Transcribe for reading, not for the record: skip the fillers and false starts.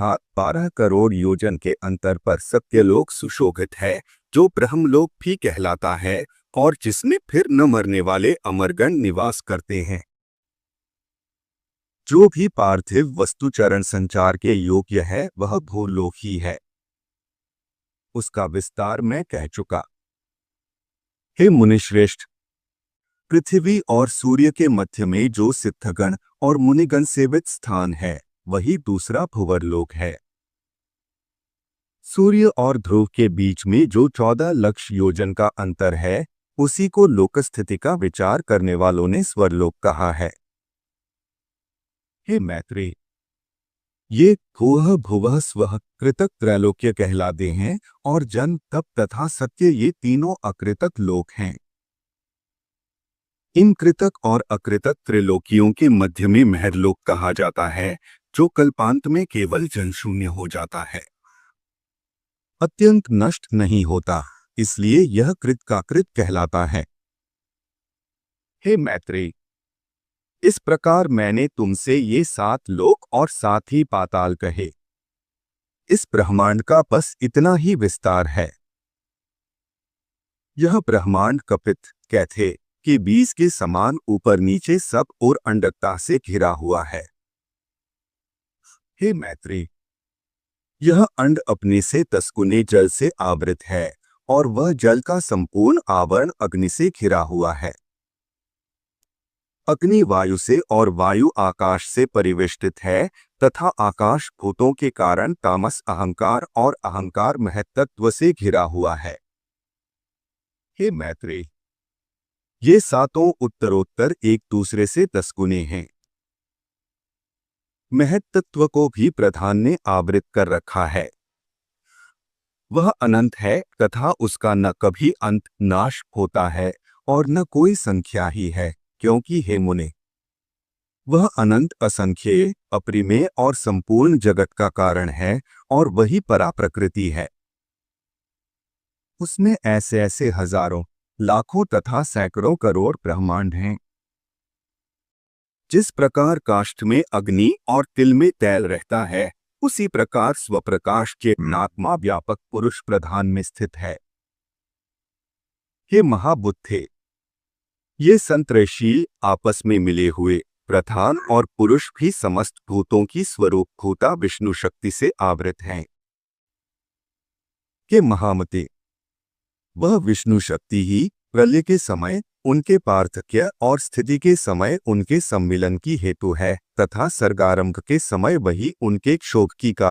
अर्थात 12 करोड़ योजन के अंतर पर सत्यलोक सुशोभित है, जो ब्रह्मलोक भी कहलाता है और जिसमें फिर न मरने वाले अमरगण निवास करते हैं। जो भी पार्थिव वस्तु चरण संचार के योग्य है वह भूलोक ही है। उसका विस्तार मैं कह चुका। हे मुनिश्रेष्ठ, पृथ्वी और सूर्य के मध्य में जो सिद्धगण और मुनिगण सेवित स्थान है वही दूसरा भुवरलोक है। सूर्य और ध्रुव के बीच में जो 14 लक्ष योजन का अंतर है उसी को लोकस्थिति का विचार करने वालों ने स्वरलोक कहा है। हे मैत्रेय, ये भुवः भुवः स्वः कृतक त्रैलोक्य कहलाते हैं और जन तप तथा सत्य ये तीनों अकृतक लोक हैं। इन कृतक और अकृतक त्रिलोकियों के मध्य में महरलोक कहा जाता है, जो कल्पांत में केवल जनशून्य हो जाता है, अत्यंत नष्ट नहीं होता, इसलिए यह कृत का कृत कहलाता है। हे मैत्रेय, इस प्रकार मैंने तुमसे ये 7 लोक और 7 ही पाताल कहे। इस ब्रह्मांड का बस इतना ही विस्तार है। यह ब्रह्मांड कपित कहते कि 20 के समान ऊपर नीचे सब और अंडकता से घिरा हुआ है। हे मैत्रेय, यह अंड अपने से 10 गुने जल से आवृत है और वह जल का संपूर्ण आवरण अग्नि से घिरा हुआ है। अग्नि वायु से और वायु आकाश से परिवेष्टित है तथा आकाश भूतों के कारण तामस अहंकार और अहंकार महत्तत्व से घिरा हुआ है। हे मैत्रेय, ये 7 उत्तरोत्तर एक दूसरे से 10 गुने हैं। महत्तत्व को भी प्रधान ने आवृत कर रखा है। वह अनंत है तथा उसका न कभी अंत नाश होता है और न कोई संख्या ही है, क्योंकि हे मुने, वह अनंत असंख्येय अपरिमेय और संपूर्ण जगत का कारण है और वही परा प्रकृति है। उसमें ऐसे ऐसे हजारों लाखों तथा सैकड़ों करोड़ ब्रह्मांड हैं। जिस प्रकार काष्ठ में अग्नि और तिल में तैल रहता है, उसी प्रकार स्वप्रकाश के आत्मा व्यापक पुरुष प्रधान में स्थित है। हे महाबुद्धे, ये संत्रयशील आपस में मिले हुए प्रधान और पुरुष भी समस्त भूतों की स्वरूप भूता विष्णु शक्ति से आवृत हैं। के महामते, वह विष्णु शक्ति ही प्रलय के समय उनके पार्थक्य और स्थिति के समय उनके सम्मिलन की हेतु है तथा सर्गारंभ के समय वही उनके क्षोभ की का